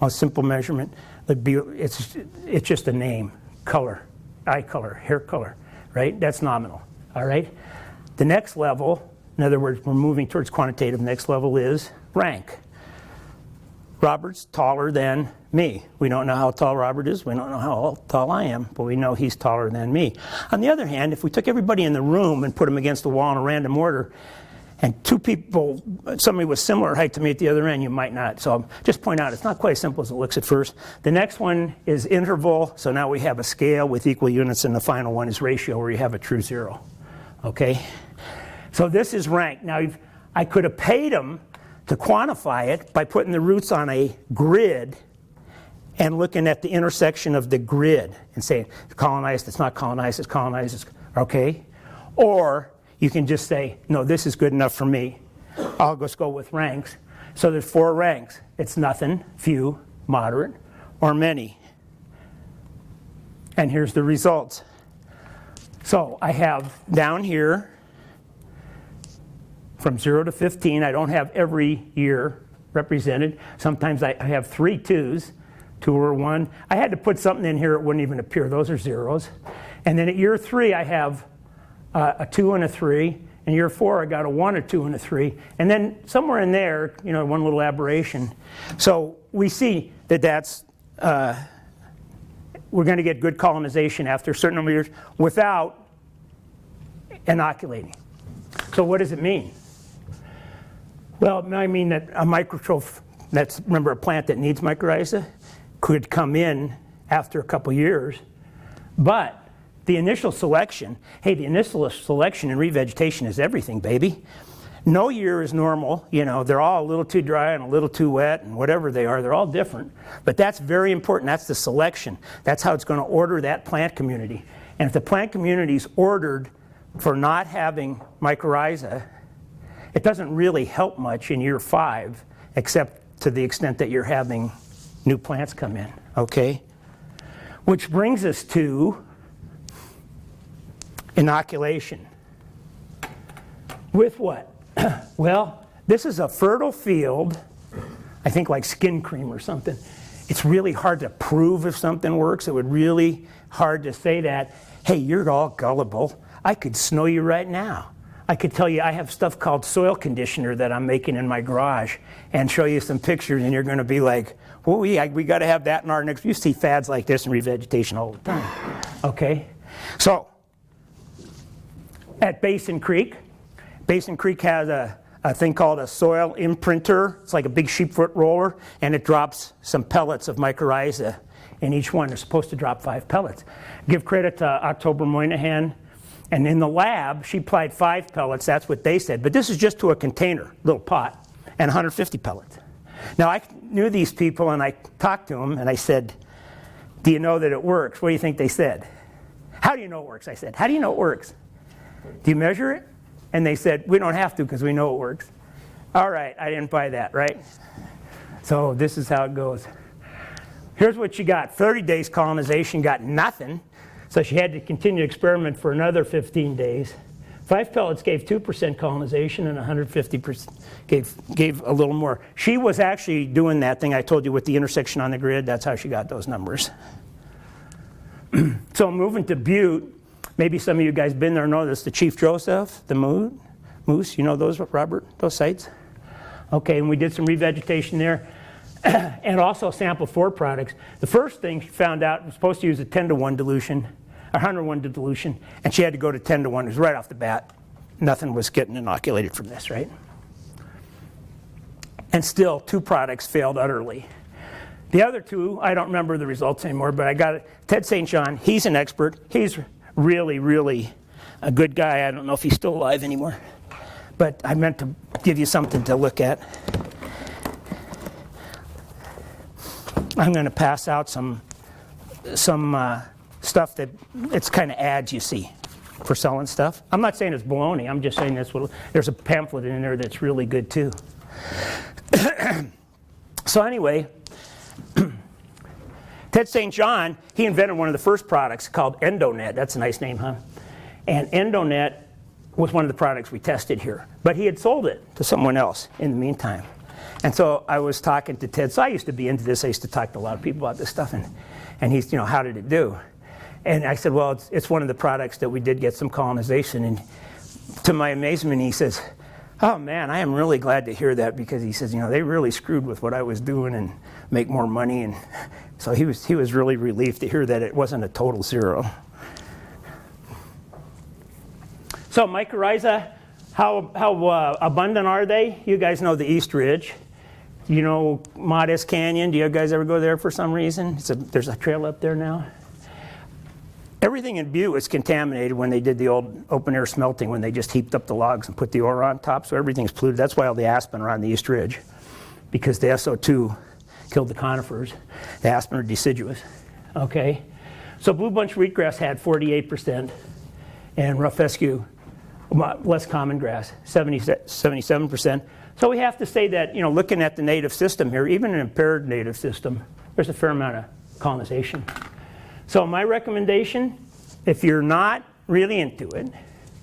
Most simple measurement would be, it's just a name, color. eye color, hair color, right? That's nominal, all right? The next level, in other words, we're moving towards quantitative, next level is rank. Robert's taller than me. We don't know how tall Robert is. We don't know how tall I am, but we know he's taller than me. On the other hand, if we took everybody in the room and put them against the wall in a random order, and two people, somebody with similar height to me at the other end, you might not. So just point out, it's not quite as simple as it looks at first. The next one is interval. So now we have a scale with equal units, and the final one is ratio, where you have a true zero. Okay? So this is rank. Now, I could have paid them to quantify it by putting the roots on a grid and looking at the intersection of the grid and saying, it's colonized, it's not colonized, it's colonized, okay? Or you can just say, no, this is good enough for me. I'll just go with ranks. So there's 4 ranks. It's nothing, few, moderate, or many. And here's the results. So I have down here, from 0 to 15, I don't have every year represented. Sometimes I have 3 2s, 2 or 1. I had to put something in here, it wouldn't even appear. Those are zeros. And then at year 3, I have a 2 and a 3. In year 4, I got a 1, a 2, and a 3. And then somewhere in there, you know, one little aberration. So we see that that's, we're going to get good colonization after a certain number of years without inoculating. So what does it mean? Well, I mean that a microtroph, that's, remember, a plant that needs mycorrhiza, could come in after a couple years. But the initial selection, hey, the initial selection in revegetation is everything, baby. No year is normal. You know, they're all a little too dry and a little too wet and whatever they are, they're all different. But that's very important. That's the selection. That's how it's going to order that plant community. And if the plant community is ordered for not having mycorrhiza, it doesn't really help much in year 5, except to the extent that you're having new plants come in, okay? Which brings us to inoculation. With what? Well, this is a fertile field, I think like skin cream or something. It's really hard to prove if something works. It would really hard to say that, hey, you're all gullible. I could snow you right now. I could tell you I have stuff called soil conditioner that I'm making in my garage and show you some pictures, and you're going to be like, well, we got to have that in our next. You see fads like this in revegetation all the time. Okay? So, at Basin Creek has a thing called a soil imprinter. It's like a big sheepfoot roller, and it drops some pellets of mycorrhiza in each one. They're supposed to drop 5 pellets. Give credit to October Moynihan. And in the lab, she applied 5 pellets. That's what they said. But this is just to a container, little pot, and 150 pellets. Now, I knew these people, and I talked to them, and I said, do you know that it works? What do you think they said? How do you know it works? I said, how do you know it works? Do you measure it? And they said, we don't have to because we know it works. All right, I didn't buy that, right? So this is how it goes. Here's what she got. 30 days colonization, got nothing. So she had to continue to experiment for another 15 days. 5 pellets gave 2% colonization, and 150% gave a little more. She was actually doing that thing I told you with the intersection on the grid. That's how she got those numbers. So moving to Butte, maybe some of you guys been there and know this, the Chief Joseph, the Moose, you know those, Robert, those sites? Okay, and we did some revegetation there. And also sampled 4 products. The first thing she found out was supposed to use a 10-to-1 dilution, 100-to-1 dilution, and she had to go to 10-to-1. It was right off the bat. Nothing was getting inoculated from this, right? And still, 2 products failed utterly. The other 2, I don't remember the results anymore, but I got it. Ted St. John, he's an expert. He's really, really a good guy. I don't know if he's still alive anymore. But I meant to give you something to look at. I'm going to pass out some stuff that it's kind of ads you see for selling stuff. I'm not saying it's baloney. I'm just saying there's a pamphlet in there that's really good too. So anyway, Ted St. John, he invented one of the first products called EndoNet. That's a nice name, huh? And EndoNet was one of the products we tested here. But he had sold it to someone else in the meantime. And so I was talking to Ted. So I used to be into this. I used to talk to a lot of people about this stuff. And he's, you know, how did it do? And I said, well, it's one of the products that we did get some colonization. And to my amazement, he says, oh man, I am really glad to hear that, because he says, they really screwed with what I was doing and make more money. And so he was really relieved to hear that it wasn't a total zero. So mycorrhiza, how abundant are they? You guys know the East Ridge. You know Modest Canyon. Do you guys ever go there for some reason? There's a trail up there now. Everything in Butte was contaminated when they did the old open air smelting, when they just heaped up the logs and put the ore on top, so everything's polluted. That's why all the aspen are on the East Ridge, because the SO2 killed the conifers. The aspen are deciduous. Okay, so blue bunch wheatgrass had 48%, and rough fescue, less common grass, 77%. So we have to say that, looking at the native system here, even an impaired native system, there's a fair amount of colonization. So my recommendation, if you're not really into it,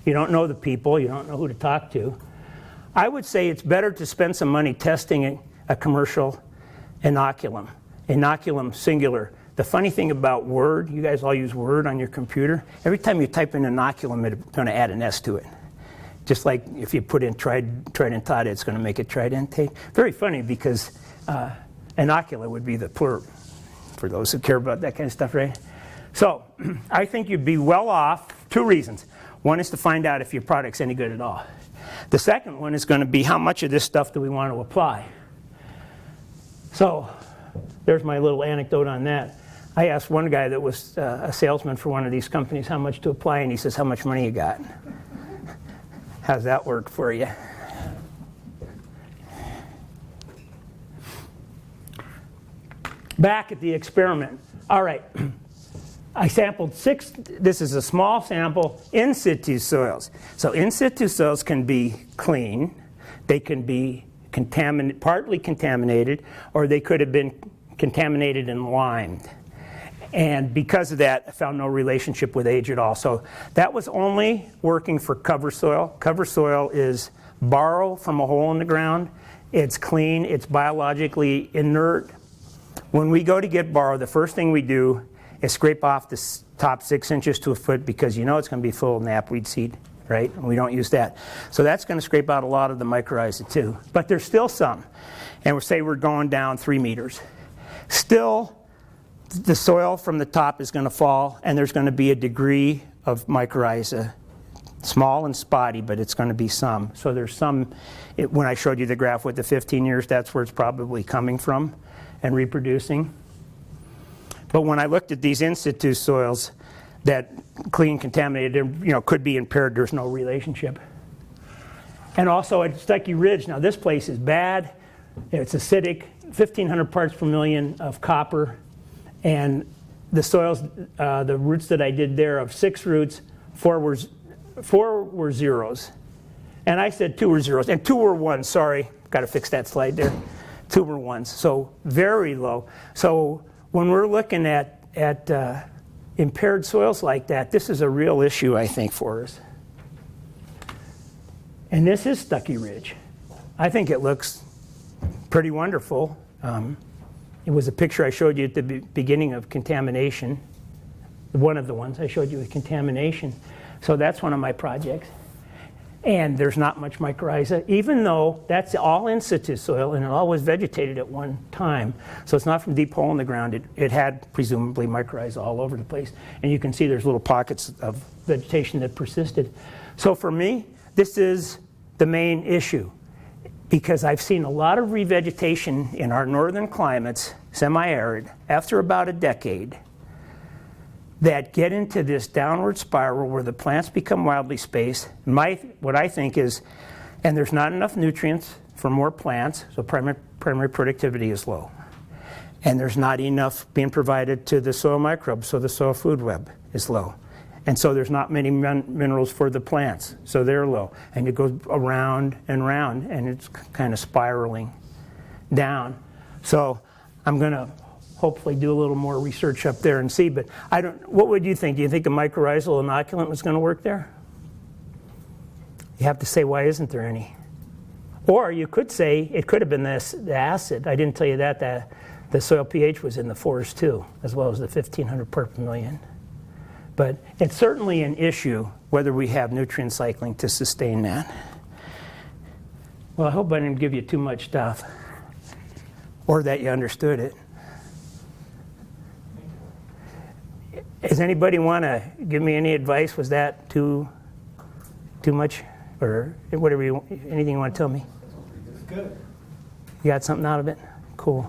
you don't know the people, you don't know who to talk to, I would say it's better to spend some money testing a commercial inoculum. Inoculum singular. The funny thing about Word, you guys all use Word on your computer. Every time you type in inoculum, it's going to add an S to it. Just like if you put in tridentate, it's going to make it tridentate. Very funny, because inocula would be the plural, for those who care about that kind of stuff, right? So I think you'd be well off. 2 reasons. One is to find out if your product's any good at all. The second one is going to be, how much of this stuff do we want to apply? So there's my little anecdote on that. I asked one guy that was a salesman for one of these companies how much to apply, and he says, how much money you got? How's that work for you? Back at the experiment. All right. I sampled 6, this is a small sample, in situ soils. So in situ soils can be clean, they can be partly contaminated, or they could have been contaminated and limed. And because of that, I found no relationship with age at all. So that was only working for cover soil. Cover soil is borrow from a hole in the ground. It's clean, it's biologically inert. When we go to get borrow, the first thing we do is scrape off the top 6 inches to a foot, because it's going to be full of knapweed seed, right? And we don't use that. So that's going to scrape out a lot of the mycorrhiza too. But there's still some. And we'll say we're going down 3 meters. Still, the soil from the top is going to fall, and there's going to be a degree of mycorrhiza. Small and spotty, but it's going to be some. So there's some, when I showed you the graph with the 15 years, that's where it's probably coming from and reproducing. But when I looked at these in situ soils that clean, contaminated, could be impaired, there's no relationship. And also at Stucky Ridge, now this place is bad. It's acidic, 1,500 parts per million of copper. And the soils, the roots that I did there, of 6 roots, 4 were zeros. And I said 2 were zeros, and 2 were 1s, sorry, got to fix that slide there. 2 were 1s, so very low. So when we're looking at impaired soils like that, this is a real issue, I think, for us. And this is Stucky Ridge. I think it looks pretty wonderful. It was a picture I showed you at the beginning of contamination, one of the ones I showed you with contamination. So that's one of my projects. And there's not much mycorrhiza, even though that's all in situ soil, and it all was vegetated at one time. So it's not from deep hole in the ground. It had presumably mycorrhiza all over the place. And you can see there's little pockets of vegetation that persisted. So for me, this is the main issue, because I've seen a lot of revegetation in our northern climates, semi-arid, after about a decade, that get into this downward spiral where the plants become wildly spaced. What I think is, and there's not enough nutrients for more plants, so primary productivity is low. And there's not enough being provided to the soil microbes, so the soil food web is low. And so there's not many minerals for the plants, so they're low. And it goes around and around, and it's kind of spiraling down. So I'm going to hopefully do a little more research up there and see, but what would you think? Do you think a mycorrhizal inoculant was going to work there? You have to say, why isn't there any? Or you could say it could have been the acid. I didn't tell you that the soil pH was in the 4s too, as well as the 1,500 part per million. But it's certainly an issue whether we have nutrient cycling to sustain that. Well, I hope I didn't give you too much stuff, or that you understood it. Does anybody want to give me any advice? Was that too much, or whatever anything you want to tell me? It's good. You got something out of it? Cool.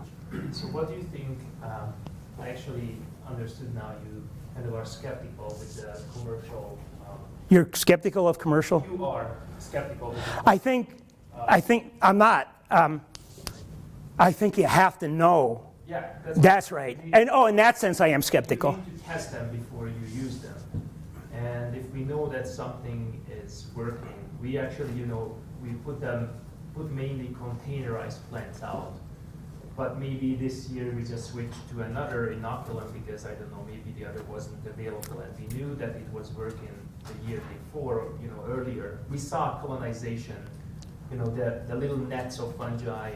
So what do you think, I actually understood now you kind of are skeptical with the commercial. You're skeptical of commercial? You are skeptical. With I think I'm not. I think you have to know. Yeah, That's right. And in that sense, I am skeptical. You need to test them before you use them. And if we know that something is working, we actually, we put mainly containerized plants out. But maybe this year we just switched to another inoculant because, I don't know, maybe the other wasn't available. And we knew that it was working the year before, earlier. We saw colonization, the little nets of fungi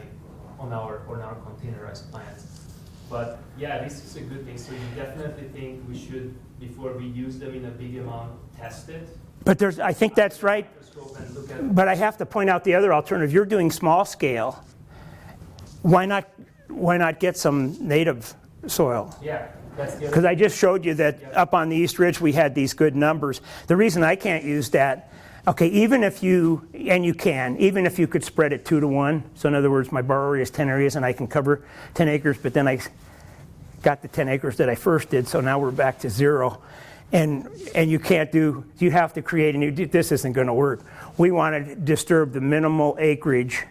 on our containerized plants. But yeah, this is a good thing. So you definitely think we should, before we use them in a big amount, test it? But I think that's right. But I have to point out the other alternative. You're doing small scale. Why not get some native soil? Yeah, that's the other. Because I just showed you that up on the East Ridge we had these good numbers. The reason I can't use that, okay, even if you could spread it 2 to 1. So in other words, my bar area is 10 areas and I can cover 10 acres, but then I got the 10 acres that I first did, so now we're back to 0. And you have to create this isn't going to work. We want to disturb the minimal acreage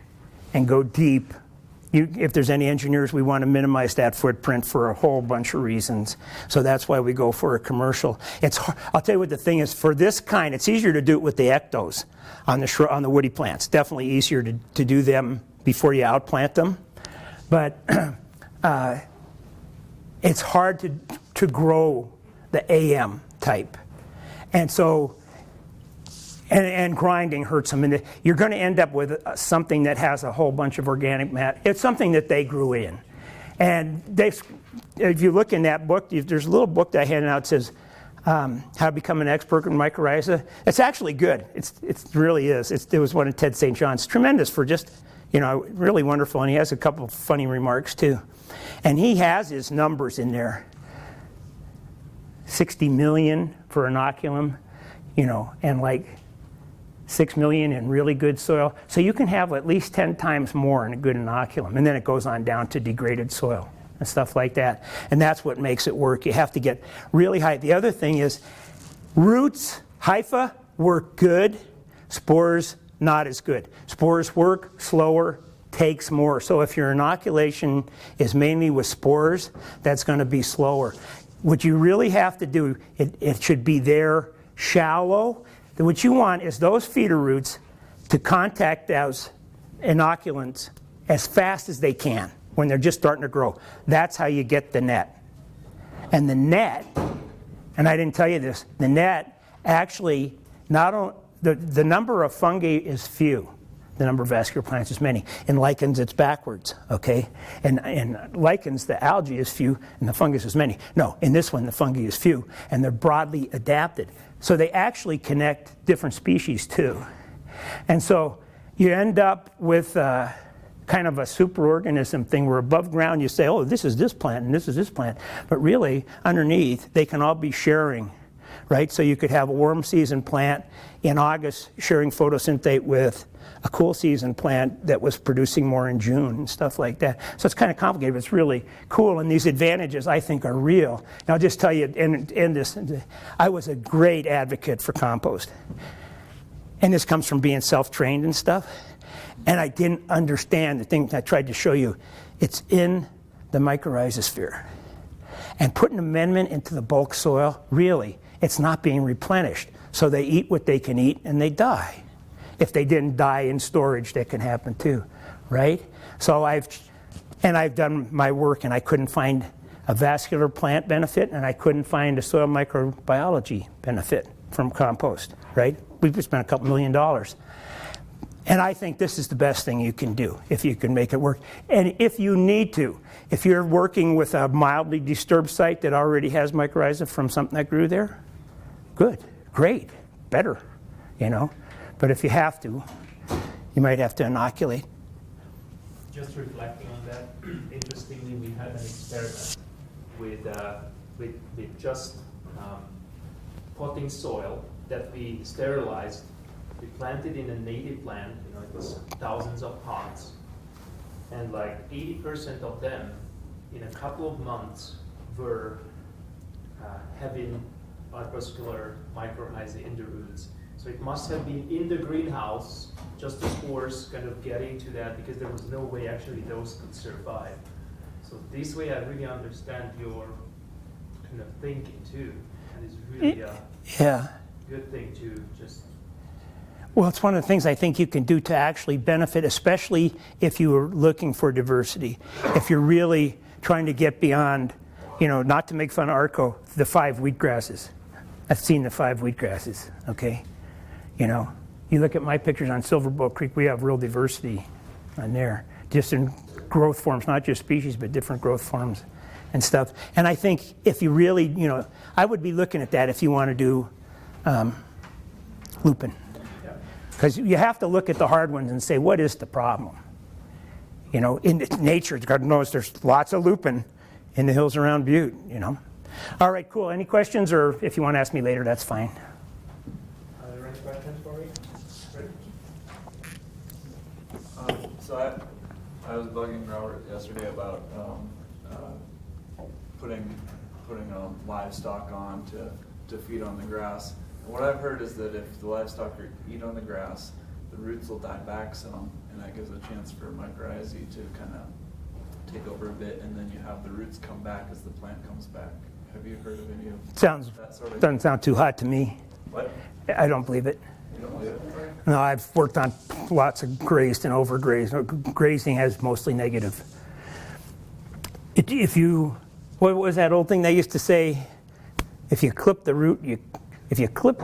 and go deep. If there's any engineers, we want to minimize that footprint for a whole bunch of reasons. So that's why we go for a commercial. I'll tell you what the thing is, for this kind, it's easier to do it with the ectos on the woody plants. Definitely easier to do them before you outplant them. But it's hard to grow the AM type. And so, and grinding hurts them. And you're going to end up with something that has a whole bunch of organic matter. It's something that they grew in. And if you look in that book, there's a little book that I handed out that says, How to Become an Expert in Mycorrhiza. It's actually good. It really is. It was one of Ted St. John's. Tremendous for just, really wonderful. And he has a couple of funny remarks too. And he has his numbers in there. 60 million for inoculum, and like 6 million in really good soil. So you can have at least 10 times more in a good inoculum. And then it goes on down to degraded soil and stuff like that. And that's what makes it work. You have to get really high. The other thing is roots, hypha, work good. Spores, not as good. Spores work slower, takes more. So if your inoculation is mainly with spores, that's going to be slower. What you really have to do, it should be there shallow. What you want is those feeder roots to contact those inoculants as fast as they can when they're just starting to grow. That's how you get the net. And the net, and I didn't tell you this, the net actually, the number of fungi is few. The number of vascular plants is many. In lichens, it's backwards, okay? And in lichens, the algae is few and the fungus is many. No, in this one, the fungi is few and they're broadly adapted. So they actually connect different species too. And so you end up with kind of a superorganism thing where above ground you say, oh, this is this plant and this is this plant. But really, underneath, they can all be sharing, right? So you could have a warm season plant in August sharing photosynthate with a cool season plant that was producing more in June and stuff like that. So it's kind of complicated, but it's really cool. And these advantages, I think, are real. And I'll just tell you, I was a great advocate for compost. And this comes from being self-trained and stuff. And I didn't understand the thing I tried to show you. It's in the mycorrhizosphere. And put an amendment into the bulk soil, really, it's not being replenished. So they eat what they can eat and they die. If they didn't die in storage, that can happen too, right? So I've done my work and I couldn't find a vascular plant benefit and I couldn't find a soil microbiology benefit from compost, right? We've spent $2 million. And I think this is the best thing you can do if you can make it work. And if you need to, if you're working with a mildly disturbed site that already has mycorrhiza from something that grew there, good, great, better, you know. But if you have to, you might have to inoculate. Just reflecting on that, interestingly, we had an experiment with just potting soil that we sterilized. We planted in a native plant, you know, it was thousands of pots, and like 80% of them in a couple of months were having arborescular mycorrhiza in the roots. So it must have been in the greenhouse, just the spores kind of getting to that, because there was no way actually those could survive. So this way I really understand your kind of thinking too, and it's really a good thing to just... Well, it's one of the things I think you can do to actually benefit, especially if you are looking for diversity. If you're really trying to get beyond, you know, not to make fun of Arco, the 5 wheatgrasses. I've seen the 5 wheatgrasses, okay? You know, you look at my pictures on Silverboat Creek, we have real diversity on there, just in growth forms, not just species, but different growth forms and stuff. And I think if you really, you know, I would be looking at that if you want to do lupin. Because you have to look at the hard ones and say, what is the problem? You know, in nature, God knows there's lots of lupin in the hills around Butte, you know. All right, cool. Any questions? Or if you want to ask me later, that's fine. Are there any questions for me? So I was bugging Robert yesterday about putting livestock on to feed on the grass. And what I've heard is that if the livestock eat on the grass, the roots will die back some, and that gives a chance for mycorrhizae to kind of take over a bit, and then you have the roots come back as the plant comes back. Have you heard of any of that sort of? Doesn't sound too hot to me. What? I don't believe it. You don't believe it? No, I've worked on lots of grazed and overgrazed. Grazing has mostly negative. What was that old thing they used to say? If you clip the root, if you clip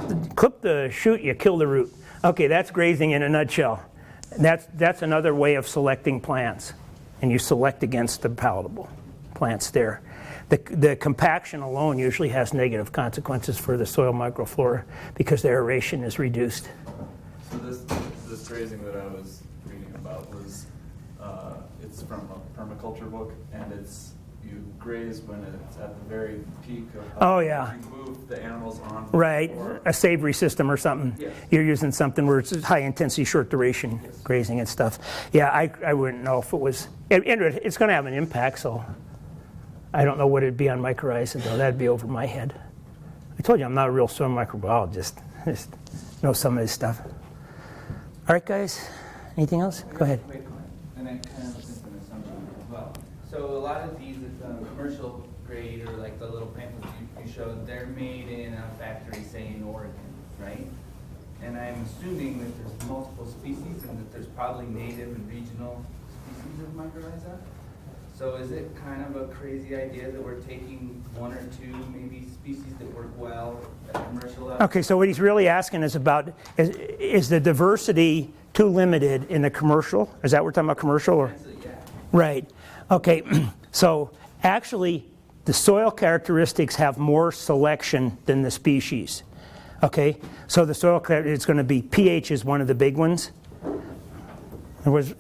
the shoot, you kill the root. Okay, that's grazing in a nutshell. That's another way of selecting plants, and you select against the palatable plants there. The compaction alone usually has negative consequences for the soil microflora because the aeration is reduced. So this grazing that I was reading about was it's from a permaculture book, and you graze when it's at the very peak of Oh yeah. You move the animals on. Right, a savory system or something. Yes. You're using something where it's high intensity, short duration grazing and stuff. Yeah, I wouldn't know if it was. It's going to have an impact, so I don't know what it'd be on mycorrhiza though. That'd be over my head. I told you I'm not a real soil microbiologist. I just know some of this stuff. All right, guys. Anything else? Go ahead. Quick one, and I kind of listen to an assumption as well. So a lot of these commercial grade or like the little pamphlets you showed, they're made in a factory, say in Oregon, right? And I'm assuming that there's multiple species and that there's probably native and regional species of mycorrhiza. So is it kind of a crazy idea that we're taking 1 or 2 maybe species that work well at commercial level? Okay, so what he's really asking is about is the diversity too limited in the commercial? Is that what we're talking about, commercial? Or? Yeah. Right. Okay, so actually the soil characteristics have more selection than the species. Okay, so the soil it's going to be pH is one of the big ones.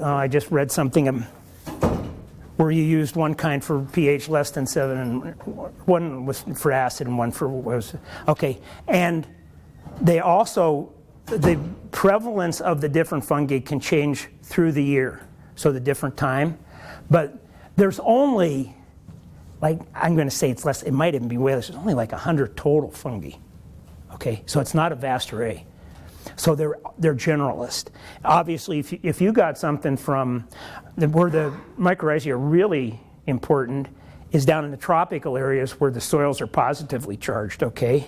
I just read something where you used one kind for pH less than 7, and one was for acid and one for was okay. And they also the prevalence of the different fungi can change through the year, so the different time, but there's only, like, I'm going to say it's less, it might even be way less, there's only like 100 total fungi. Okay, so it's not a vast array. So they're generalist. Obviously, if you got something from where the mycorrhizae are really important is down in the tropical areas where the soils are positively charged, okay?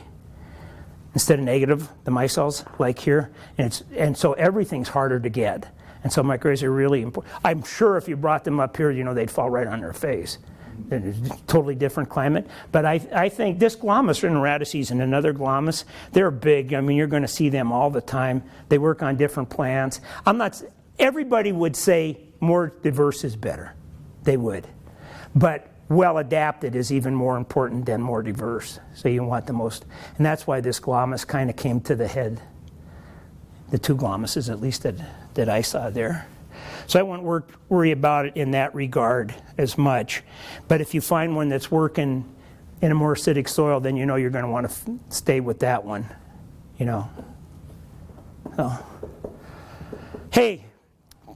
Instead of negative, the micelles, like here. And so everything's harder to get. And so mycorrhizae are really important. I'm sure if you brought them up here, they'd fall right on their face. It's a totally different climate. But I think this glomus and radices and another glomus, they're big. I mean, you're going to see them all the time. They work on different plants. Everybody would say more diverse is better. They would. But well adapted is even more important than more diverse. So you want the most, and that's why this glomus kind of came to the head. The 2 glomuses, at least that I saw there. So I wouldn't worry about it in that regard as much. But if you find one that's working in a more acidic soil, then you know you're going to want to stay with that one. You know. So, hey,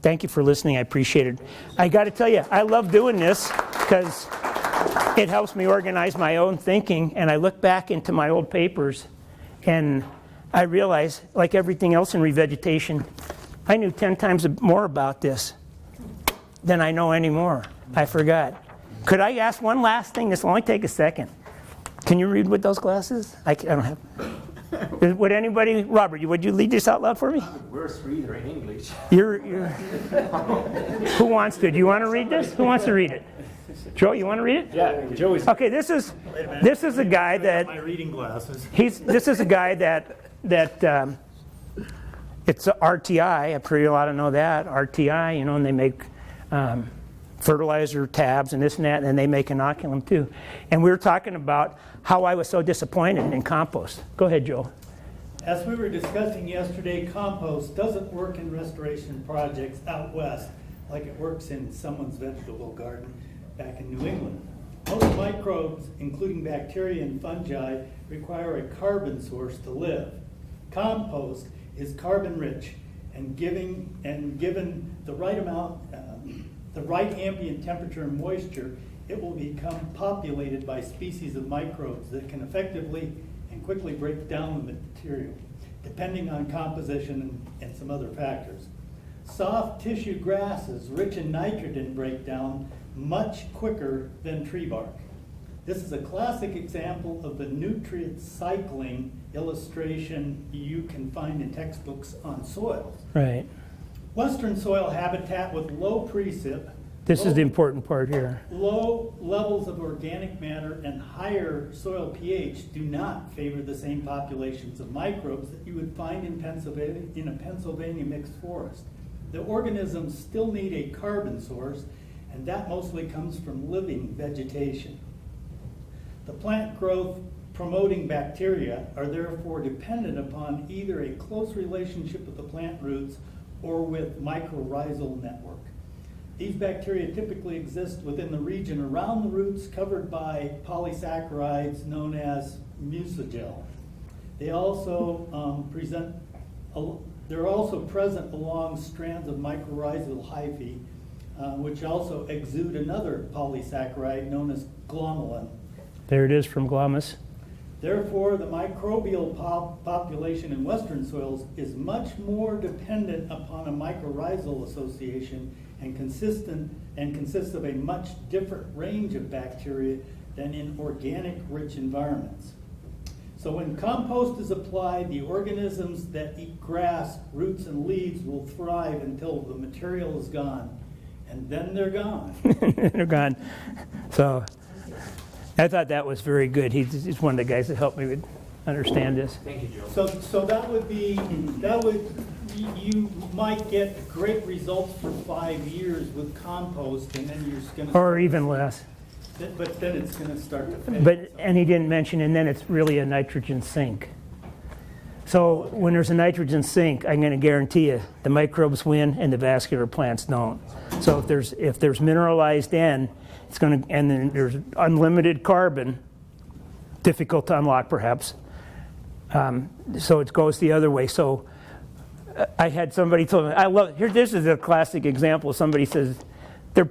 thank you for listening. I appreciate it. I got to tell you, I love doing this because it helps me organize my own thinking. And I look back into my old papers, and I realize, like everything else in revegetation, I knew 10 times more about this than I know anymore. I forgot. Could I ask one last thing? This will only take a second. Can you read with those glasses? I don't have. Would anybody, Robert, would you read this out loud for me? I'm the worst reader in English. You're who wants to? Do you want to read this? Who wants to read it? Joe, you want to read it? Yeah, Joe is. Okay, this is a guy that My reading glasses. this is a guy that it's a RTI. I'm sure you ought to know that RTI. You know, and they make fertilizer tabs and this and that, and they make inoculum too. And we were talking about how I was so disappointed in compost. Go ahead, Joe. As we were discussing yesterday, compost doesn't work in restoration projects out west like it works in someone's vegetable garden back in New England. Most microbes, including bacteria and fungi, require a carbon source to live. Compost is carbon rich, and given the right amount, the right ambient temperature and moisture, it will become populated by species of microbes that can effectively and quickly break down the material, depending on composition and some other factors. Soft tissue grasses rich in nitrogen break down much quicker than tree bark. This is a classic example of the nutrient cycling illustration you can find in textbooks on soils. Right. Western soil habitat with low precip, This is the important part here. low levels of organic matter and higher soil pH do not favor the same populations of microbes that you would find in a Pennsylvania mixed forest. The organisms still need a carbon source, and that mostly comes from living vegetation. The plant growth promoting bacteria are therefore dependent upon either a close relationship with the plant roots or with mycorrhizal network. These bacteria typically exist within the region around the roots covered by polysaccharides known as mucilage. They're also present along strands of mycorrhizal hyphae, which also exude another polysaccharide known as glomalin. There it is from glomus. Therefore, the microbial population in western soils is much more dependent upon a mycorrhizal association and consists of a much different range of bacteria than in organic rich environments. So when compost is applied, the organisms that eat grass, roots, and leaves will thrive until the material is gone. And then they're gone. They're gone. So I thought that was very good. He's one of the guys that helped me understand this. Thank you, Joe. So you might get great results for 5 years with compost, and then you're just going to... Or even less. But then it's going to start to fade. And he didn't mention, and then it's really a nitrogen sink. So when there's a nitrogen sink, I'm going to guarantee you the microbes win and the vascular plants don't. So if there's mineralized N, it's going to, and then there's unlimited carbon, difficult to unlock perhaps. So it goes the other way. So I had somebody told me, this is a classic example. Somebody says they're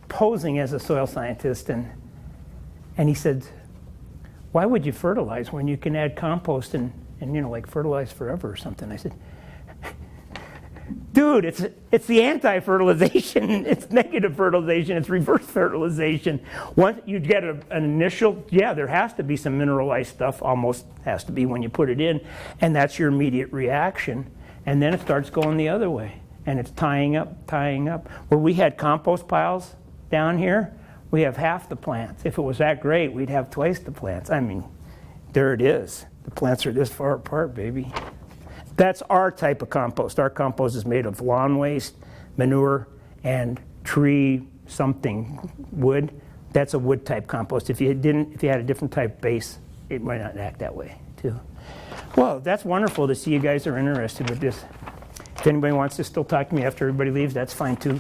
posing as a soil scientist, and he said, why would you fertilize when you can add compost and like fertilize forever or something? I said, dude, it's the anti-fertilization. It's negative fertilization. It's reverse fertilization. Once you get an initial, there has to be some mineralized stuff, almost has to be when you put it in, and that's your immediate reaction. And then it starts going the other way, and it's tying up. Where we had compost piles down here, we have half the plants. If it was that great, we'd have twice the plants. I mean, there it is. The plants are this far apart, baby. That's our type of compost. Our compost is made of lawn waste, manure, and tree something, wood. That's a wood type compost. If you had a different type base, it might not act that way too. Well, that's wonderful to see you guys are interested with this. If anybody wants to still talk to me after everybody leaves, that's fine too.